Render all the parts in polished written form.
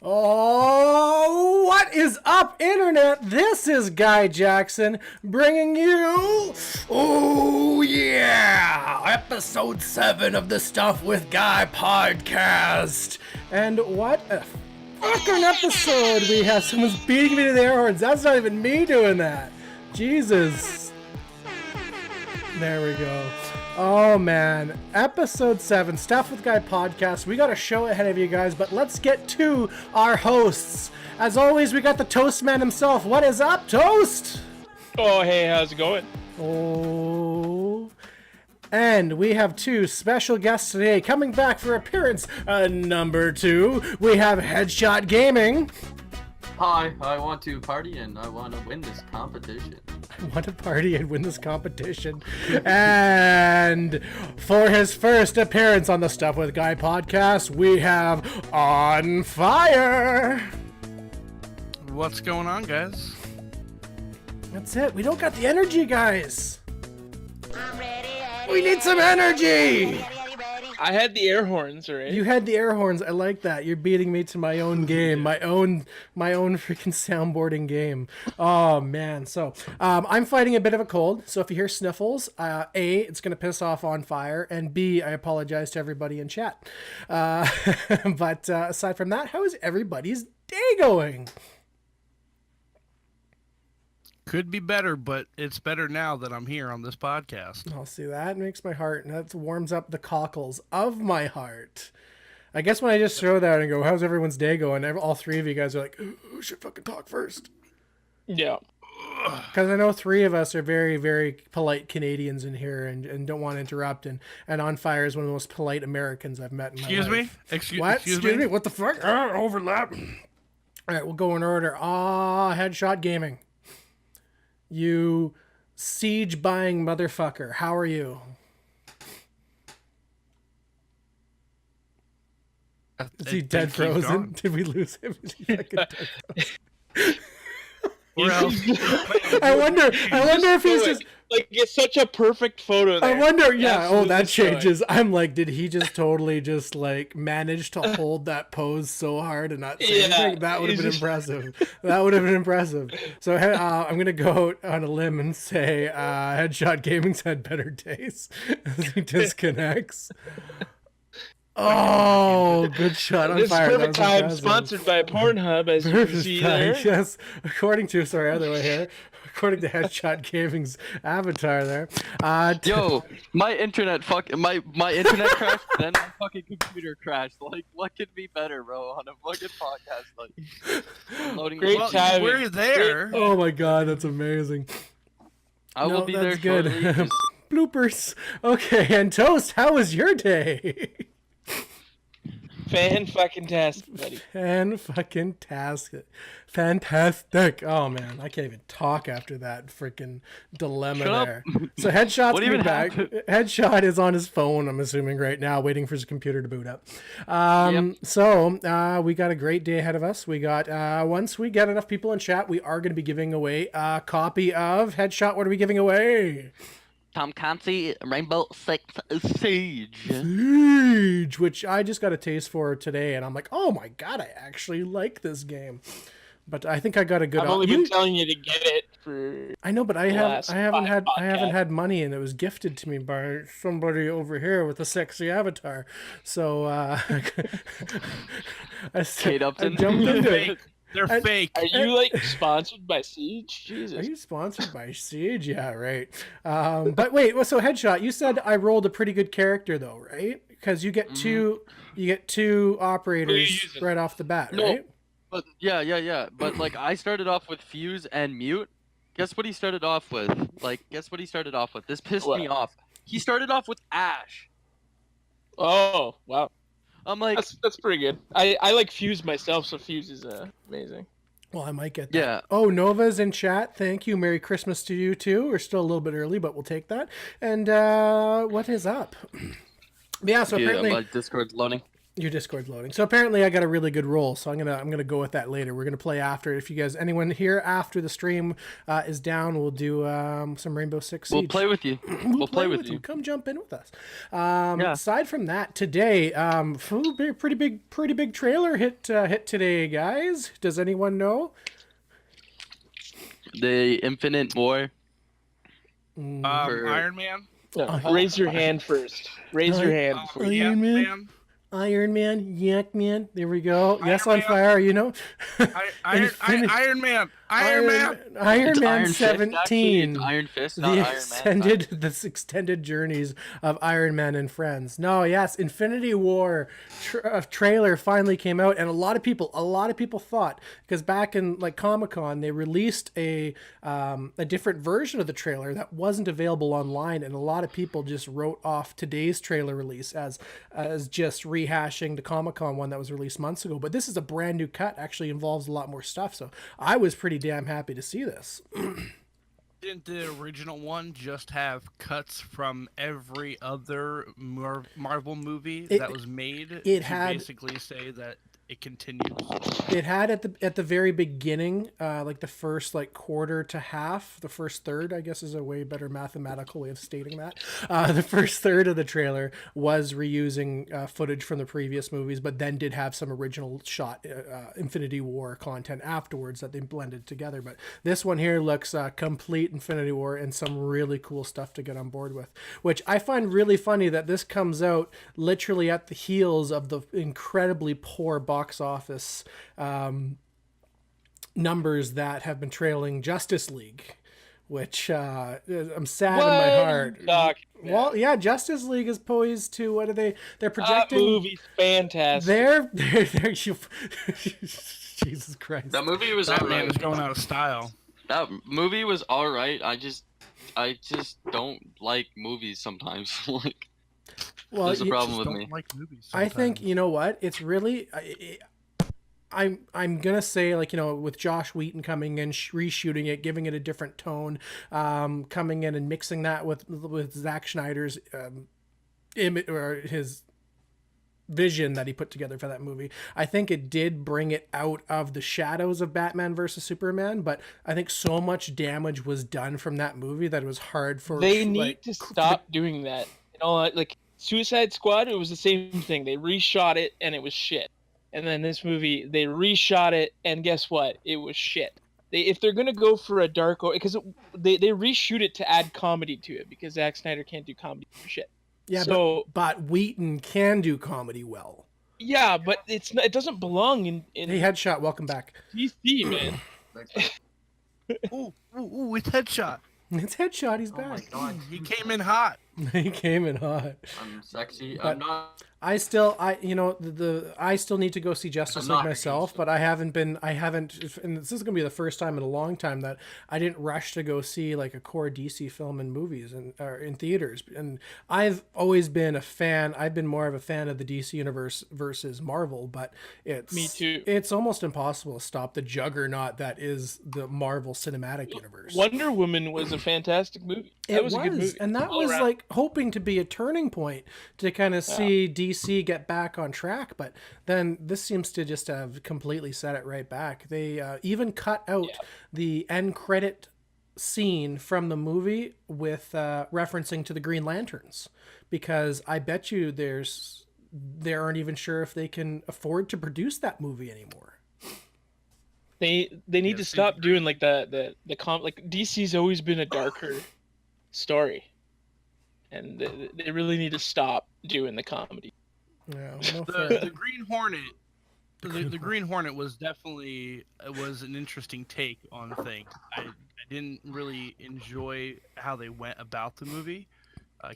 Oh, what is up, Internet? This is Guy Jackson bringing you, oh yeah, episode 7 of the Stuff with Guy podcast. And what a fucking episode we have. Someone's beating me to the air horns. That's not even me doing that. Jesus. There we go. Oh man, episode 7, Stuff with Guy podcast. We got a show ahead of you guys, but let's get to our hosts. As always, we got the Toast Man himself. What is up, Toast? Oh, hey, how's it going? Oh, and we have 2 special guests today coming back for appearance number 2. We have HeadSHotGaming. Hi, I want to party and I want to win this competition. I want to party and win this competition. And for his first appearance on the Stuff with Guy podcast, we have OnFire. What's going on, guys? That's it. We don't got the energy, guys. We need some energy. I had the air horns, right? You had the air horns. I like that. You're beating me to my own game, my own freaking soundboarding game. Oh man. So I'm fighting a bit of a cold. So if you hear sniffles, A, it's gonna piss off OnFire, and B, I apologize to everybody in chat. But aside from that, how is everybody's day going? Could be better, but it's better now that I'm here on this podcast. I'll see, that makes my heart, and that warms up the cockles of my heart. I guess when I just throw that and go, how's everyone's day going? All 3 of you guys are like, who should fucking talk first? Yeah. Because I know 3 of us are very, very polite Canadians in here and don't want to interrupt. And OnFire is one of the most polite Americans I've met in my life. Excuse me? What the fuck? Overlap. All right, we'll go in order. HeadSHotGaming. You siege buying motherfucker. How are you? Is he dead frozen? Did we lose him? Is he fucking dead frozen? I wonder if he's just like, it's such a perfect photo there. I wonder, yeah. Absolutely that changes. I'm like, did he just totally just like manage to hold that pose so hard and not say anything? That would have been impressive. That would have been impressive. So I'm gonna go on a limb and say HeadSHotGaming's had better days as he disconnects. Oh, good shot. This perfect time, sponsored by Pornhub, as you can see there. Yes, according to HeadSHotGaming's avatar there. Yo, my internet crashed, then my fucking computer crashed. Like, what could be better, bro, on a fucking podcast? Like, loading. Great time. We're there. Oh my god, that's amazing. I will be there shortly. Good. Bloopers. Okay, and Toast, how was your day? Fan-fucking-tastic, buddy. Fantastic. Oh, man. I can't even talk after that freaking dilemma Shut there. up. So HeadSHot's coming back. HeadSHot is on his phone, I'm assuming, right now, waiting for his computer to boot up. So we got a great day ahead of us. We got, once we get enough people in chat, we are going to be giving away a copy of HeadSHot. What are we giving away? Tom Clancy, Rainbow Six Siege, which I just got a taste for today, and I'm like, oh my god, I actually like this game. But I think I got a good. I've only been telling you to get it for. I know, but I haven't had money, and it was gifted to me by somebody over here with a sexy avatar. So I jumped into it. They're fake. Are you like sponsored by Siege? Jesus. Are you sponsored by Siege? Yeah, right. But wait, so HeadSHot, you said I rolled a pretty good character though, right? Because you get two operators right off the bat, right? But yeah. But like, I started off with Fuse and Mute. Guess what he started off with? This pissed me off. He started off with Ash. Oh wow. I'm like, that's pretty good. I like Fuse myself, so Fuse is amazing. Well, I might get that. Yeah. Oh, Nova's in chat. Thank you. Merry Christmas to you too. We're still a little bit early, but we'll take that. And what is up? Yeah. So apparently, my Discord's loading. Your Discord's loading. So apparently I got a really good roll, so I'm gonna go with that later. We're gonna play after. If you guys, anyone here after the stream is down, we'll do some Rainbow Six Siege. We'll play with you. We'll play with you. Come jump in with us. Yeah. Aside from that, today, pretty big trailer hit today, guys. Does anyone know? The Infinite War. Iron Man. No, raise your hand first. Raise your hand. Iron Yeah, Man. Iron Man, Yak Man. There we go. Yes, Iron on Man. fire. You know. Iron Man. Iron It's Man Iron Fist, 17. actually. It's Iron Fist, not Iron Man. The extended journeys of Iron Man and friends. No, yes, Infinity War trailer finally came out, and a lot of people thought, because back in like Comic-Con they released a different version of the trailer that wasn't available online, and a lot of people just wrote off today's trailer release as just rehashing the Comic-Con one that was released months ago. But this is a brand new cut, actually involves a lot more stuff, so I was pretty damn happy to see this. Didn't the original one just have cuts from every other Marvel movie that was made? It to had basically say that it continues. It had at the very beginning, like the first like quarter to half, the first third, I guess is a way better mathematical way of stating that. The first third of the trailer was reusing footage from the previous movies, but then did have some original shot Infinity War content afterwards that they blended together. But this one here looks complete Infinity War and some really cool stuff to get on board with, which I find really funny that this comes out literally at the heels of the incredibly poor box office numbers that have been trailing Justice League, which I'm sad in my heart. Well, yeah, Justice League is poised to, what are they? They're projecting. That movie's fantastic. They're Jesus Christ. That movie was That alright. man is going out of style. That movie was alright. I just don't like movies sometimes. Like, Well, there's a problem with Don't me. like movies I think, sometimes. you know what? It's really, I'm gonna say, like, you know, with Josh Whedon coming in, reshooting it, giving it a different tone, coming in and mixing that with Zack Snyder's image or his vision that he put together for that movie. I think it did bring it out of the shadows of Batman versus Superman, but I think so much damage was done from that movie that it was hard for They need to stop doing that. You know, like Suicide Squad, it was the same thing. They reshot it and it was shit. And then this movie, they reshot it and guess what? It was shit. If they're gonna go for a dark, because they reshoot it to add comedy to it, because Zack Snyder can't do comedy for shit. Yeah, so, but Wheaton can do comedy well. Yeah, but it doesn't belong in Hey, Headshot, welcome back. DC, man. Ooh, it's Headshot. It's Headshot, he's Oh my back. god, He came in hot. He came in hot. I'm sexy. But- I'm not. I still need to go see Justice I'm League not myself, against but I haven't, and this is gonna be the first time in a long time that I didn't rush to go see like a core DC film in movies or in theaters. And I've always been a fan. I've been more of a fan of the DC universe versus Marvel, but Me too. It's almost impossible to stop the juggernaut that is the Marvel Cinematic Universe. Wonder Woman was a fantastic movie. That was a good movie. And that All was around. like hoping to be a turning point to kind of see DC get back on track. But then this seems to just have completely set it right back. They even cut out the end credit scene from the movie with referencing to the Green Lanterns, because I bet you they aren't even sure if they can afford to produce that movie anymore. They need to stop doing like the like DC's always been a darker story, and they really need to stop doing the comedy. Yeah, no The Green Hornet. The Green Hornet was definitely an interesting take on things. I didn't really enjoy how they went about the movie.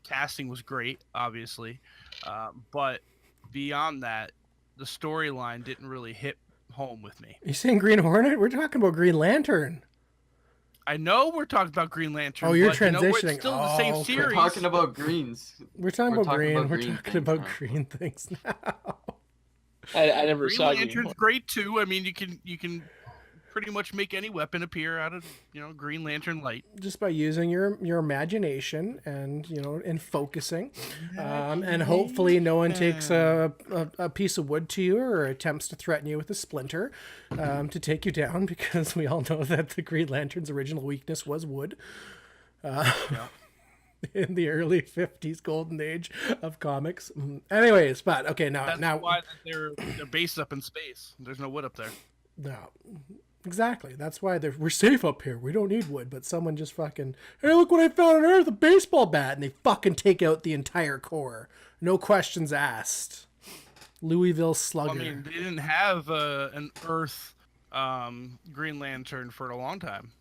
Casting was great, obviously, but beyond that, the storyline didn't really hit home with me. You saying Green Hornet? We're talking about Green Lantern. I know we're talking about Green Lantern. Oh, you're but, you know, transitioning. it's still the same Oh, series. We're talking about greens. We're talking about green. We're green talking things about now. green things now. I never Green saw Lantern's Green great too. I mean, you can pretty much make any weapon appear out of Green Lantern light. Just by using your imagination and and focusing, and hopefully no one takes a piece of wood to you or attempts to threaten you with a splinter to take you down, because we all know that the Green Lantern's original weakness was wood. In the early 50s golden age of comics. Anyways, but okay, That's why they're based up in space. There's no wood up there. No. Exactly. That's why we're safe up here. We don't need wood. But someone just fucking, hey, look what I found on Earth, a baseball bat, and they fucking take out the entire core. No questions asked. Louisville Slugger. I mean, they didn't have an Earth Green Lantern for a long time.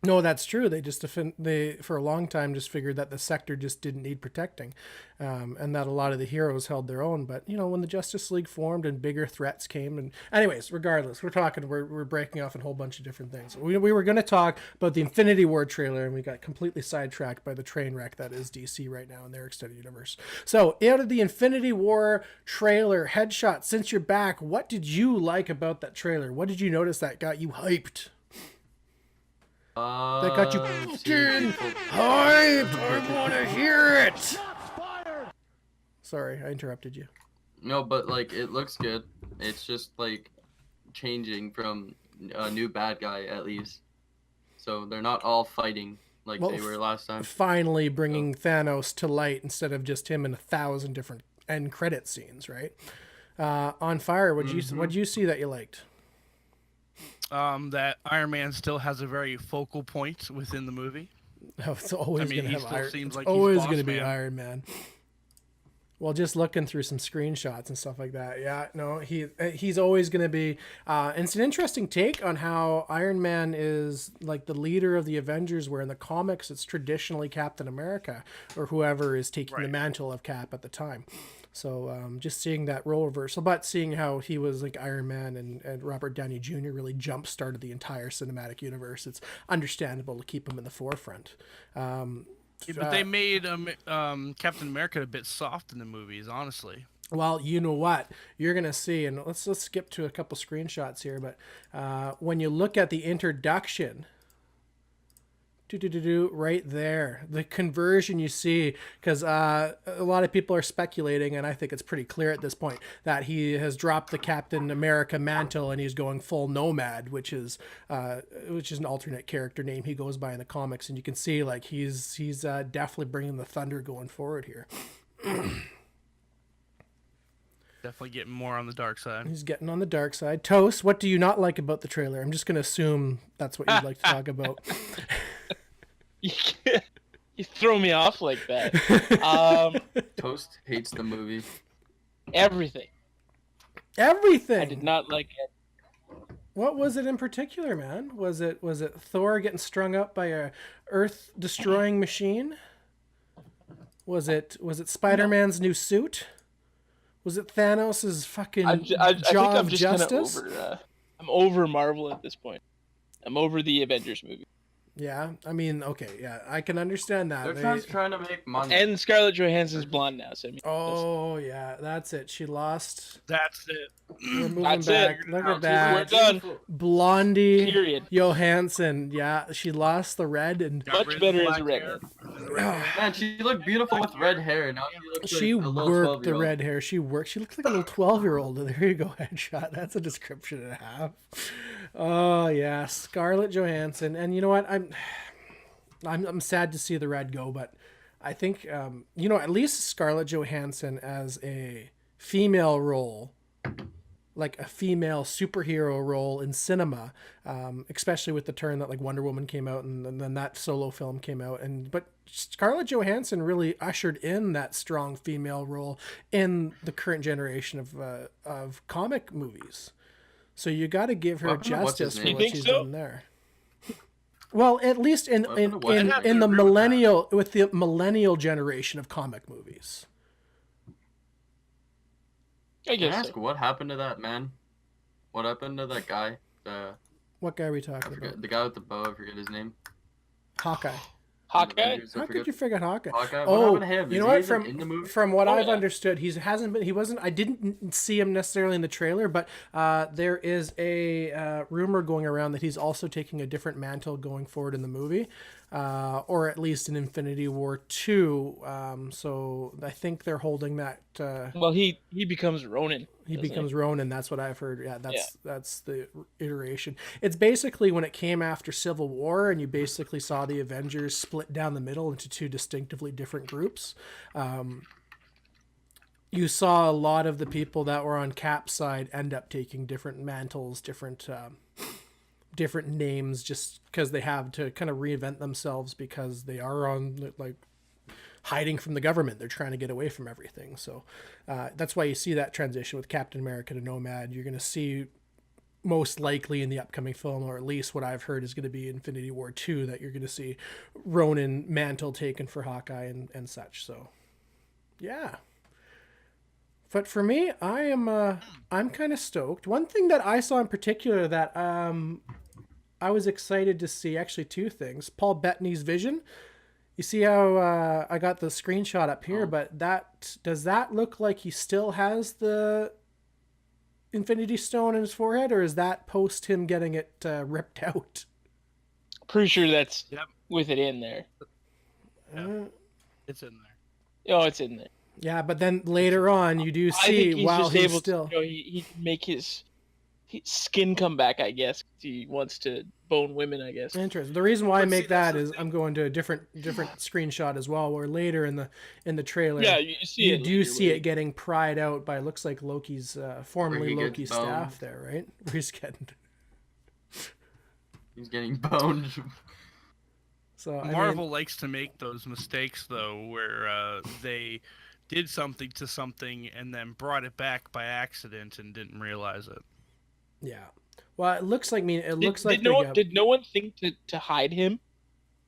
No, that's true. They just for a long time just figured that the sector just didn't need protecting, and that a lot of the heroes held their own. But when the Justice League formed and bigger threats came, and anyways, regardless, we're breaking off a whole bunch of different things. We were going to talk about the Infinity War trailer, and we got completely sidetracked by the train wreck that is DC right now in their extended universe. So, out of the Infinity War trailer, Headshot, since you're back, what did you like about that trailer? What did you notice that got you hyped? That got you fucking hyped. I want to hear it. Sorry, I interrupted you. No, but like it looks good. It's just like changing from a new bad guy at least. So they're not all fighting like they were last time. Finally bringing Thanos to light instead of just him in 1,000 different end credit scenes, right? OnFire, what'd you see that you liked? That Iron Man still has a very focal point within the movie. Oh, it's always going to have Iron. Seems like always going to be Iron Man. Well, just looking through some screenshots and stuff like that, yeah, no, he's always going to be. And it's an interesting take on how Iron Man is like the leader of the Avengers, where in the comics it's traditionally Captain America or whoever is taking the mantle of Cap at the time. So just seeing that role reversal, but seeing how he was like Iron Man and Robert Downey Jr. really jump-started the entire cinematic universe, it's understandable to keep him in the forefront. But they made Captain America a bit soft in the movies, honestly. Well, you know what? You're going to see, and let's skip to a couple screenshots here, but when you look at the introduction... right there, the conversion you see, because a lot of people are speculating, and I think it's pretty clear at this point that he has dropped the Captain America mantle and he's going full Nomad, which is an alternate character name he goes by in the comics, and you can see like he's definitely bringing the thunder going forward here. Definitely getting more on the dark side. He's getting on the dark side. Toast, what do you not like about the trailer? I'm just going to assume that's what you'd like to talk about. You throw me off like that. Toast hates the movie. Everything. I did not like it. What was it in particular, man? Was it Thor getting strung up by a Earth-destroying machine? Was it Spider-Man's new suit? Was it Thanos' fucking jaw of justice? I'm over Marvel at this point. I'm over the Avengers movie. Yeah, I mean, okay, yeah, I can understand that. They're just trying to make money. And Scarlett Johansson's blonde now, so I mean, yeah, that's it. She lost. That's it. We're moving That's back. it. Look at that. We're done. Blondie Period. Johansson. Yeah, she lost the red and Much better as a redhead. Man, she looked beautiful with red hair. Now she looks like she a little worked the 12-year-old. red hair. She worked. She looks like a little 12-year-old. There you go, Headshot. That's a description and a half. Oh yeah, Scarlett Johansson. And you know what? I'm sad to see the red go, but I think at least Scarlett Johansson as a female role, like a female superhero role in cinema, especially with the turn that like Wonder Woman came out and then that solo film came out, but Scarlett Johansson really ushered in that strong female role in the current generation of comic movies. So you got to give her justice for what she's done there. Well, at least in the millennial generation of comic movies. I guess. Ask what happened to that man? What happened to that guy? What guy are we talking about? The guy with the bow. I forget his name. Hawkeye. Hawkeye? How could you forget Hawkeye? Hawkeye? What Oh, happened to him? you Is know he what? even in the movie? From what I've yeah. understood, he wasn't. I didn't see him necessarily in the trailer, but there is a rumor going around that he's also taking a different mantle going forward in the movie, or at least in Infinity War 2. So I think they're holding that. Well, he becomes Ronin. He doesn't becomes Ronin. That's what I've heard. Yeah, that's the iteration. It's basically when it came after Civil War, and you basically saw the Avengers split down the middle into two distinctively different groups. You saw a lot of the people that were on Cap's side end up taking different mantles, different names, just because they have to kind of reinvent themselves because they are on like hiding from the government. They're trying to get away from everything. So that's why you see that transition with Captain America to Nomad. You're going to see most likely in the upcoming film, or at least what I've heard is going to be Infinity War 2, that you're going to see Ronin mantle taken for Hawkeye and such. So yeah. But for me, I'm kind of stoked. One thing that I saw in particular that I was excited to see, actually two things. Paul Bettany's vision. You see how I got the screenshot up here, but does that look like he still has the Infinity Stone in his forehead, or is that post him getting it ripped out? Pretty sure that's with it in there. It's in there. Oh, it's in there. Yeah, but then later on, you do see while he's still... He can make his skin come back, I guess. He wants to bone women, I guess. Interesting. The reason why I make that is I'm going to a different screenshot as well, where later in the trailer, you do see it getting pried out by, looks like Loki's formerly Loki's staff there, right? Where he's getting boned. So Marvel likes to make those mistakes though, where they did something to something and then brought it back by accident and didn't realize it. Yeah. Well, it looks like did no one think to hide him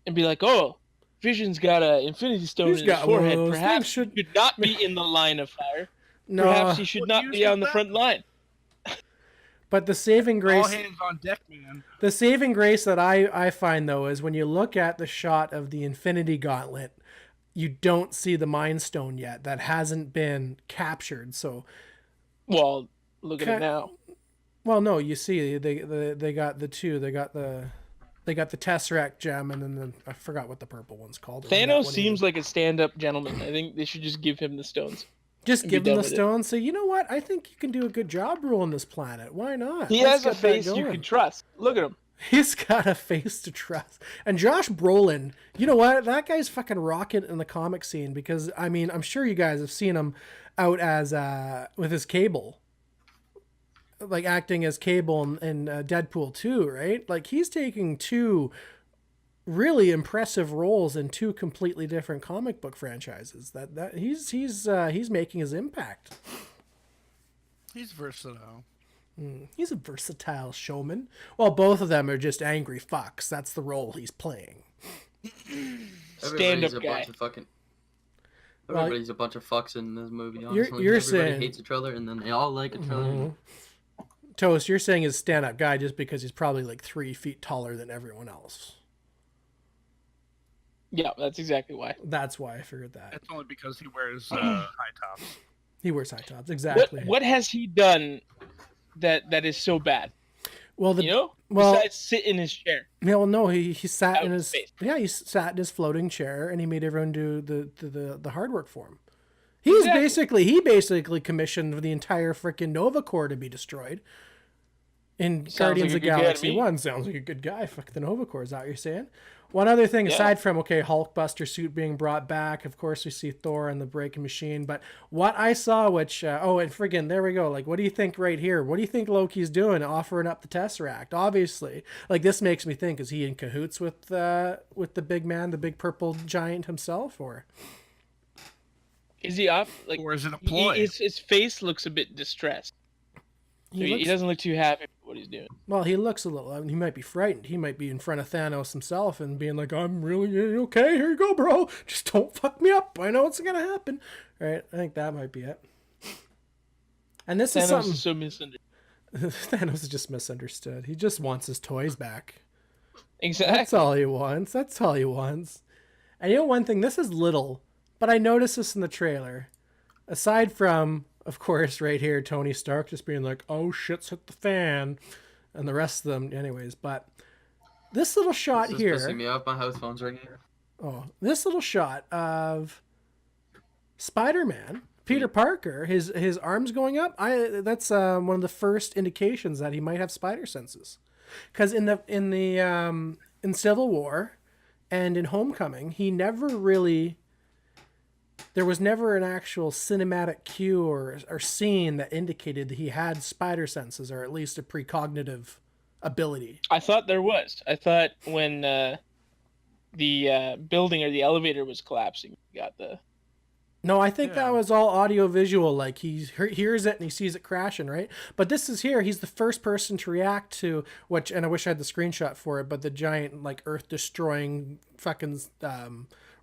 and be like, oh, Vision's got an Infinity Stone in his forehead. Perhaps he should not be in the line of fire. No. Perhaps he should not be on the front line. But the saving grace... All hands on deck, man. The saving grace that I find, though, is when you look at the shot of the Infinity Gauntlet, you don't see the Mind Stone yet. That hasn't been captured, so... Well, look at it now. Well, no, you see, they got the two. They got the Tesseract gem, and then I forgot what the purple one's called. Thanos seems like a stand-up gentleman. I think they should just give him the stones. Just give him the stones. So you know what? I think you can do a good job ruling this planet. Why not? He has a face you can trust. Look at him. He's got a face to trust. And Josh Brolin, you know what? That guy's fucking rocking in the comic scene, because I mean, I'm sure you guys have seen him out as with his Cable. Like acting as Cable in Deadpool 2, right? Like he's taking two really impressive roles in two completely different comic book franchises. That he's making his impact. He's versatile. He's a versatile showman. Well, both of them are just angry fucks. That's the role he's playing. Stand-up guy. Everybody's a bunch of fucks in this movie. Honestly, you're everybody saying hates each other, and then they all like each other. Toast, you're saying he's a stand-up guy just because he's probably like 3 feet taller than everyone else. Yeah, that's exactly why. That's why I figured that. It's only because he wears high tops. He wears high tops, exactly. What has he done that is so bad? Well, besides sit in his chair. No, he sat in his he sat in his floating chair, and he made everyone do the hard work for him. He basically commissioned the entire freaking Nova Corps to be destroyed. In Guardians of the Galaxy 1, sounds like a good guy. Fuck the Nova Corps, is that what you're saying? One other thing, aside from, Hulkbuster suit being brought back, of course we see Thor and the Breaking Machine, but what I saw, which, and friggin', there we go, like, what do you think right here? What do you think Loki's doing, offering up the Tesseract? Obviously, like, this makes me think, is he in cahoots with the big man, the big purple giant himself, or... Is he off? Like, or is it a ploy? His face looks a bit distressed. He doesn't look too happy with what he's doing. Well, he looks a little... I mean, he might be frightened. He might be in front of Thanos himself and being like, I'm really okay. Here you go, bro. Just don't fuck me up. I know what's going to happen. All right, I think that might be it. And this is something... Thanos is so misunderstood. Thanos is just misunderstood. He just wants his toys back. Exactly. That's all he wants. And you know one thing, this is little, but I noticed this in the trailer. Aside from, of course, right here, Tony Stark just being like, "Oh shit's hit the fan," and the rest of them, anyways. But this little shot This is here. pissing me off. My house phone's ringing. Oh, this little shot of Spider-Man, Peter Parker, his arms going up. That's one of the first indications that he might have spider senses, because in Civil War and in Homecoming, he never really. There was never an actual cinematic cue or scene that indicated that he had spider senses, or at least a precognitive ability. I thought there was. I thought when the building or the elevator was collapsing, you got the. No, I think that was all audio visual. Like he hears it and he sees it crashing, right? But this is here. He's the first person to react to and I wish I had the screenshot for it, but the giant like earth destroying fucking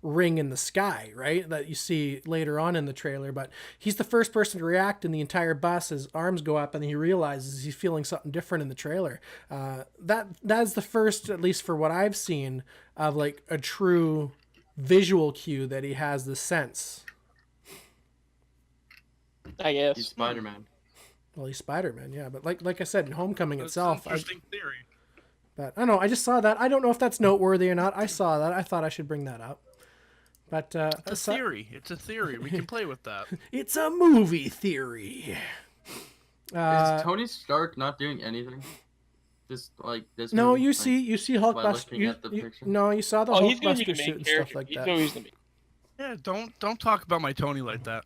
ring in the sky, right? That you see later on in the trailer. But he's the first person to react in the entire bus. His arms go up and he realizes he's feeling something different in the trailer. That is the first, at least for what I've seen, of like a true visual cue that he has the sense. I guess. He's Spider-Man. Well, he's Spider-Man, yeah. But like I said, in Homecoming That's itself, an interesting theory. But I don't know. I just saw that. I don't know if that's noteworthy or not. I saw that. I thought I should bring that up. But It's a theory. It's a theory. We can play with that. It's a movie theory. Is Tony Stark not doing anything? Just like this. No, movie? you Like, see Hulkbuster. You saw the He's gonna be Hulkbuster the suit main and character. stuff like He's that. always gonna be. Yeah, don't talk about my Tony like that.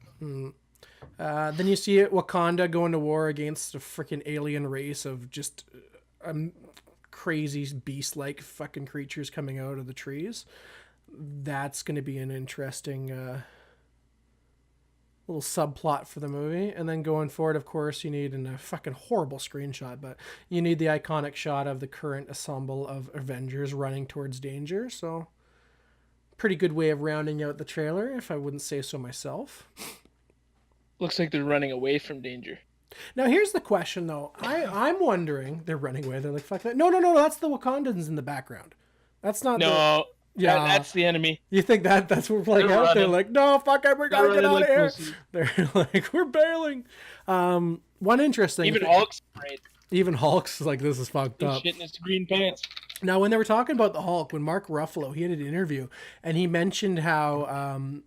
Then you see it, Wakanda going to war against a freaking alien race of just crazy beast-like fucking creatures coming out of the trees. That's going to be an interesting little subplot for the movie. And then going forward, of course, you need a fucking horrible screenshot, but you need the iconic shot of the current ensemble of Avengers running towards danger. So pretty good way of rounding out the trailer, if I wouldn't say so myself. Looks like they're running away from danger. Now here's the question though. I'm wondering, they're running away. They're like, fuck that. No, that's the Wakandans in the background. That's not that's the enemy. You think that's what we're playing out? They're like, no, fuck it, we gotta get out of here. Pussy. They're like, we're bailing. One interesting. Even Hulk's like, this is fucked up. Shit in his green pants. Now, when they were talking about the Hulk, when Mark Ruffalo, he had an interview, and he mentioned how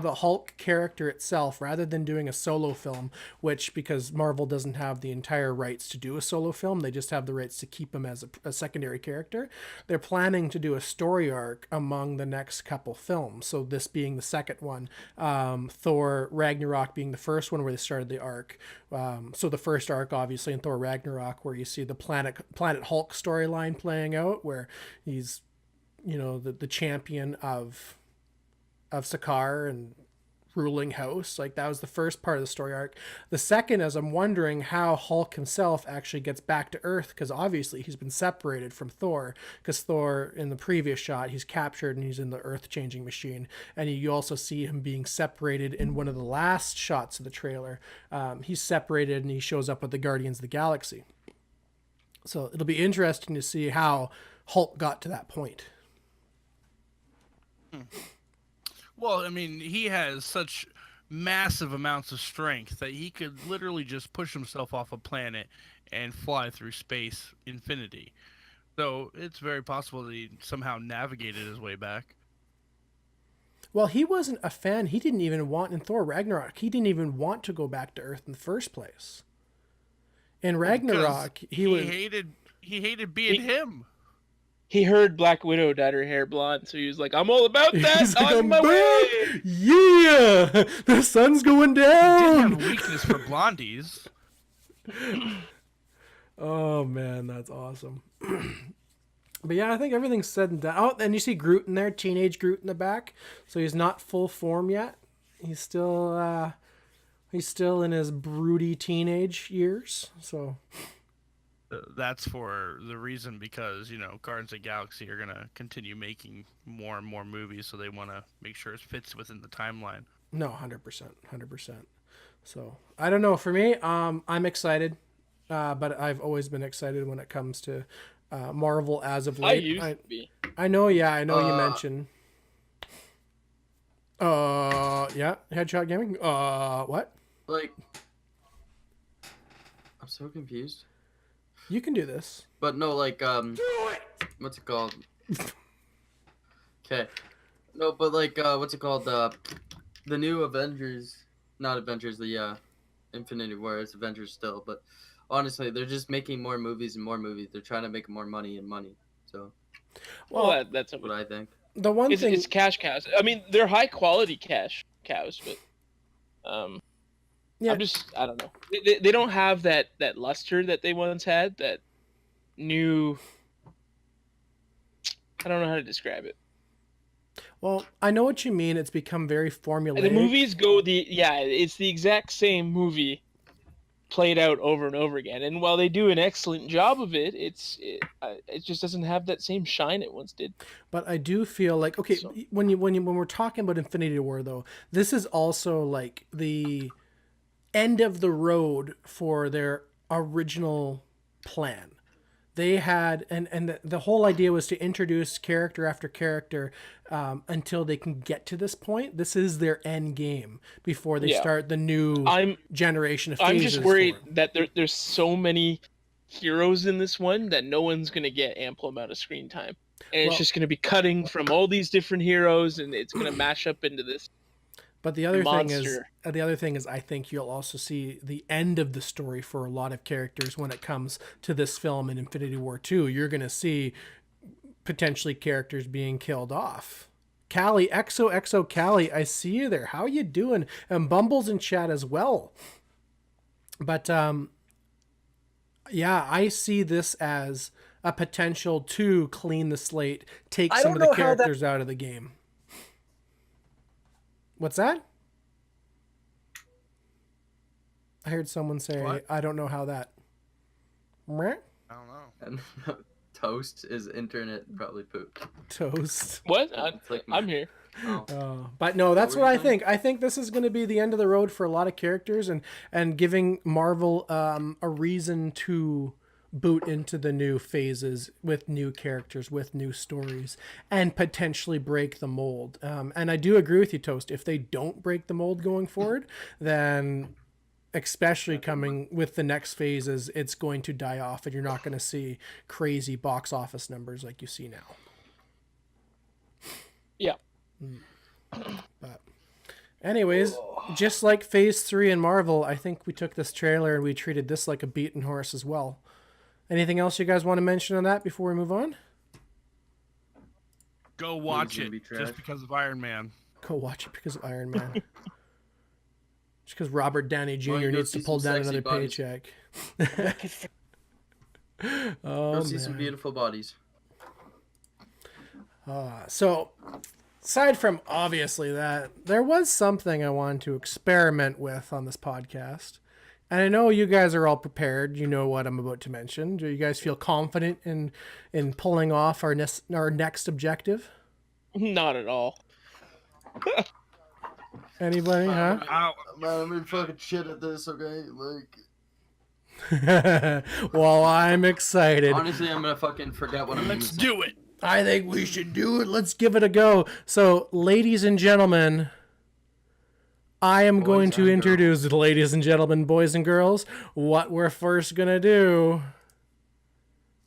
the Hulk character itself, rather than doing a solo film, which because Marvel doesn't have the entire rights to do a solo film, they just have the rights to keep him as a secondary character. They're planning to do a story arc among the next couple films. So this being the second one, Thor Ragnarok being the first one where they started the arc. So the first arc, obviously, in Thor Ragnarok, where you see the Planet Hulk storyline playing out, where he's, the champion of Sakaar and ruling house. Like, that was the first part of the story arc. The second is, I'm wondering how Hulk himself actually gets back to Earth, because obviously he's been separated from Thor, because Thor in the previous shot, he's captured and he's in the Earth changing machine, and you also see him being separated in one of the last shots of the trailer. He's separated and he shows up with the Guardians of the Galaxy. So it'll be interesting to see how Hulk got to that point. Well, I mean, he has such massive amounts of strength that he could literally just push himself off a planet and fly through space infinity. So it's very possible that he somehow navigated his way back. Well, he wasn't a fan. He didn't even want, in Thor Ragnarok, he didn't even want to go back to Earth in the first place. In Ragnarok, he hated being him. He heard Black Widow dyed her hair blonde, so he was like, I'm all about that. He's like, on my way. Yeah, the sun's going down. He did have a weakness for blondies. Oh, man, that's awesome. But yeah, I think everything's said and done. Oh, and you see Groot in there, teenage Groot in the back. So he's not full form yet. He's still in his broody teenage years. So that's for the reason because, Guardians of the Galaxy are going to continue making more and more movies, so they want to make sure it fits within the timeline. No, 100%. So, I don't know. For me, I'm excited, but I've always been excited when it comes to Marvel as of late. I used to be. I know you mentioned. Yeah, Headshot Gaming. What? Like, I'm so confused. You can do this. But no, like, what's it called? Okay. No, but like, what's it called? The new Avengers, not Avengers, the Infinity War. It's Avengers still, but honestly, they're just making more movies and more movies. They're trying to make more money and money. So, Well, that's what I think. The one thing it's cash cows. I mean, they're high quality cash cows, but yeah. I don't know. They don't have that luster that they once had. That new. I don't know how to describe it. Well, I know what you mean. It's become very formulaic. The movies go it's the exact same movie played out over and over again. And while they do an excellent job of it, it just doesn't have that same shine it once did. But I do feel like, okay, so, when we're talking about Infinity War though, this is also like the end of the road for their original plan. They had, and the whole idea was to introduce character after character until they can get to this point. This is their end game before they start the new generation of phases. I'm just worried that there's so many heroes in this one that no one's going to get ample amount of screen time. And it's just going to be cutting from all these different heroes, and it's going to mash up into this. But the other thing is, I think you'll also see the end of the story for a lot of characters when it comes to this film in Infinity War 2. You're going to see potentially characters being killed off. Callie, XOXO Callie, I see you there. How you doing? And Bumble's in chat as well. But yeah, I see this as a potential to clean the slate, take some of the characters out of the game. What's that? I heard someone say, what? I don't know how that. I don't know. And Toast is internet probably pooped. Toast. What? I'm here. But no, that's what I think. I think this is going to be the end of the road for a lot of characters and giving Marvel a reason to boot into the new phases with new characters, with new stories, and potentially break the mold. And I do agree with you, Toast. If they don't break the mold going forward, then especially coming with the next phases, it's going to die off and you're not going to see crazy box office numbers like you see now. Yeah. But anyways, just like Phase 3 in Marvel, I think we took this trailer and we treated this like a beaten horse as well. Anything else you guys want to mention on that before we move on? Go watch it just because of Iron Man. Go watch it because of Iron Man. Just because Robert Downey Jr. needs to pull down another paycheck. Go see some beautiful bodies. So, aside from obviously that, there was something I wanted to experiment with on this podcast. And I know you guys are all prepared. You know what I'm about to mention. Do you guys feel confident in pulling off our next objective? Not at all. Anybody, huh? Man, I'm in fucking shit at this, okay? Well, I'm excited. Honestly, I'm gonna fucking forget what I'm Let's do it. I think we should do it. Let's give it a go. So, ladies and gentlemen, I am going to introduce, ladies and gentlemen, boys and girls, what we're first going to do.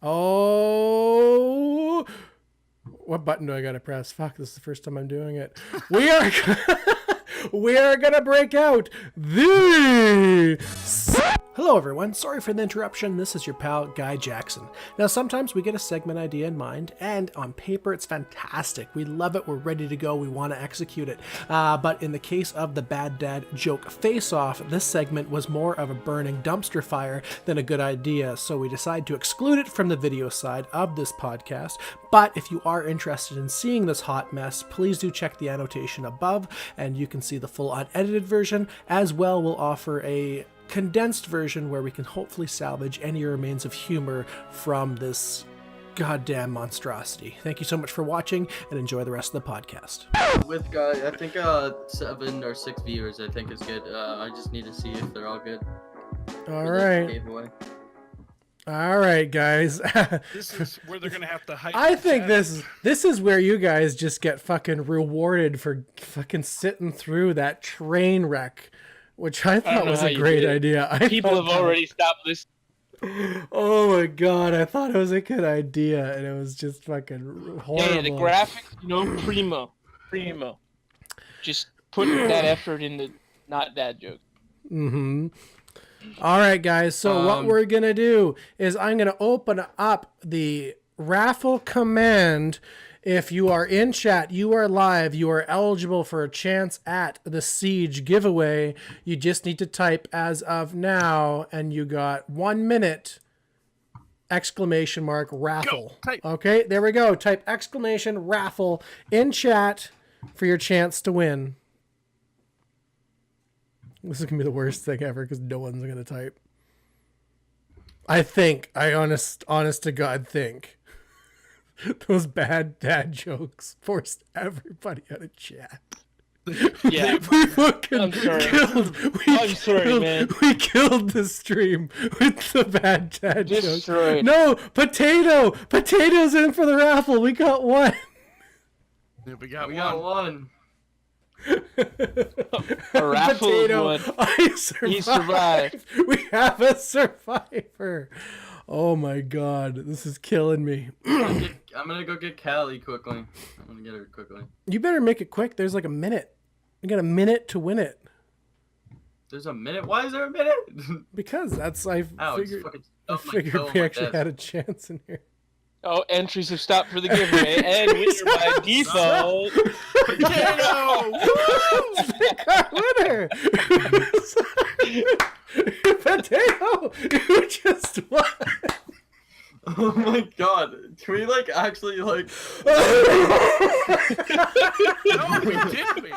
Oh, what button do I got to press? Fuck, this is the first time I'm doing it. We are going to break out the... Hello everyone, sorry for the interruption. This is your pal, Guy Jackson. Now sometimes we get a segment idea in mind, and on paper it's fantastic. We love it, we're ready to go, we want to execute it. But in the case of the Bad Dad Joke Face-Off, this segment was more of a burning dumpster fire than a good idea, so we decided to exclude it from the video side of this podcast. But if you are interested in seeing this hot mess, please do check the annotation above, and you can see the full unedited version. As well, we'll offer a condensed version where we can hopefully salvage any remains of humor from this goddamn monstrosity. Thank you so much for watching and enjoy the rest of the podcast. With Guy, I think 7 or 6 viewers I think is good. I just need to see if they're all good. All right. All right, guys. This is where they're gonna have to hype. I think this is where you guys just get fucking rewarded for fucking sitting through that train wreck, which I thought was a great idea. People have already stopped listening. Oh my god, I thought it was a good idea, and it was just fucking horrible. Yeah, the graphics, primo. Just put that effort into not dad jokes. Mm-hmm. All right, guys. So what we're going to do is I'm going to open up the raffle command. If you are in chat, you are live, you are eligible for a chance at the Siege giveaway. You just need to type as of now, and you got 1 minute, ! Raffle. Okay, there we go. Type !raffle in chat for your chance to win. This is going to be the worst thing ever because no one's going to type. I honest to God think. Those bad dad jokes forced everybody out of chat. Yeah. We fucking I'm sorry, man. We killed the stream with the bad dad jokes. Destroyed. No, Potato's in for the raffle. We got one. Yeah, we got one. A raffle Potato, one. I survived. He survived. We have a survivor. Oh my god, this is killing me. I'm gonna go get Callie quickly. I'm gonna get her quickly. You better make it quick. There's like a minute. You got a minute to win it. There's a minute? Why is there a minute? Because that's I figured we actually had a chance in here. Oh, entries have stopped for the giveaway, and winner by default. Potato! Winner! Potato! You just won! Oh my god. Can we actually No, we didn't.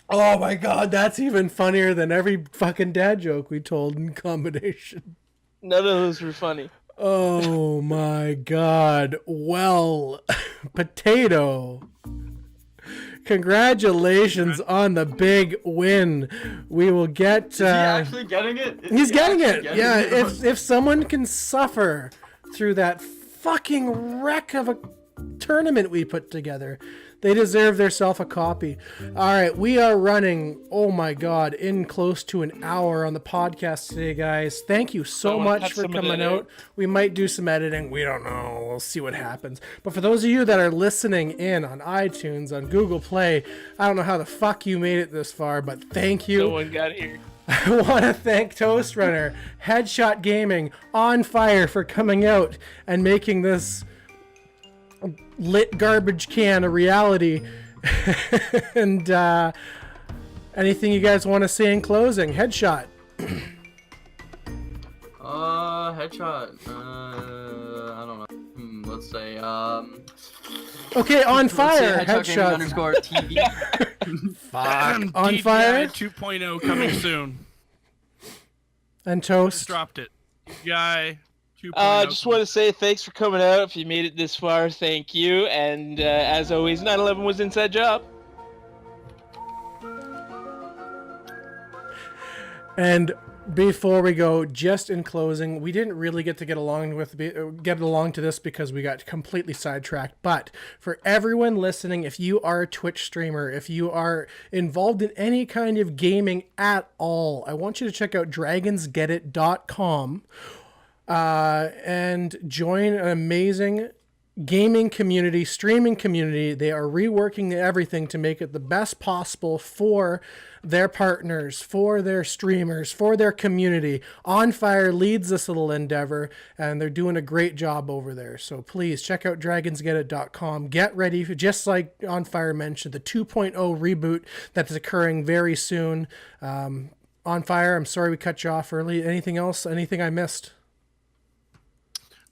Oh my god, that's even funnier than every fucking dad joke we told in combination. None of those were funny. Oh my god. Well, Potato, congratulations on the big win. We will get... Is he actually getting it? He's getting it. Yeah, if someone can suffer through that fucking wreck of a tournament we put together, they deserve themselves a copy. All right, we are running, oh my god, in close to an hour on the podcast today, guys. Thank you so much for coming out. We might do some editing. We don't know. We'll see what happens. But for those of you that are listening in on iTunes, on Google Play, I don't know how the fuck you made it this far, but thank you. No one got here. I want to thank Toast Runner, HeadSHotGaming, OnFire for coming out and making this lit garbage can a reality. And anything you guys want to say in closing? Headshot. Headshot. I don't know. Let's say Okay, OnFire. Headshot. _TV. Fuck. DJI OnFire 2.0 coming soon. and Just Toast. dropped it. DJI 2.0. Just want to say thanks for coming out. If you made it this far, thank you. And as always, 9/11 was inside job. And before we go, just in closing, we didn't really get along to this because we got completely sidetracked. But for everyone listening, if you are a Twitch streamer, if you are involved in any kind of gaming at all, I want you to check out dragonsgetit.com and join an amazing gaming community, streaming community. They are reworking everything to make it the best possible for their partners, for their streamers, for their community. OnFire leads this little endeavor, and they're doing a great job over there. So please check out dragonsgetit.com. Get ready for, just like OnFire mentioned, the 2.0 reboot that's occurring very soon. OnFire, I'm sorry we cut you off early. Anything else? Anything I missed?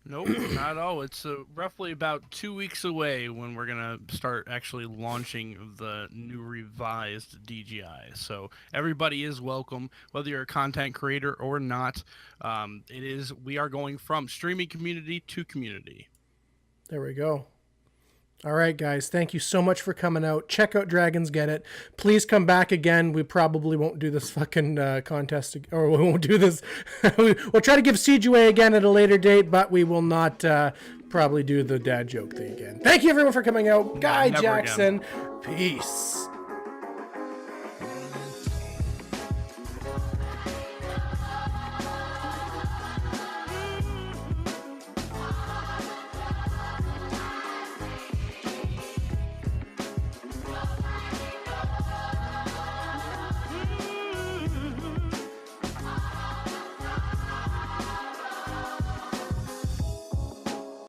Nope, not at all. It's roughly about 2 weeks away when we're going to start actually launching the new revised DJI. So everybody is welcome, whether you're a content creator or not. We are going from streaming community to community. There we go. All right, guys. Thank you so much for coming out. Check out Dragons Get It. Please come back again. We probably won't do this fucking contest, or we won't do this. We'll try to give Siege away again at a later date, but we will not probably do the dad joke thing again. Thank you, everyone, for coming out. Guy Never Jackson. Peace.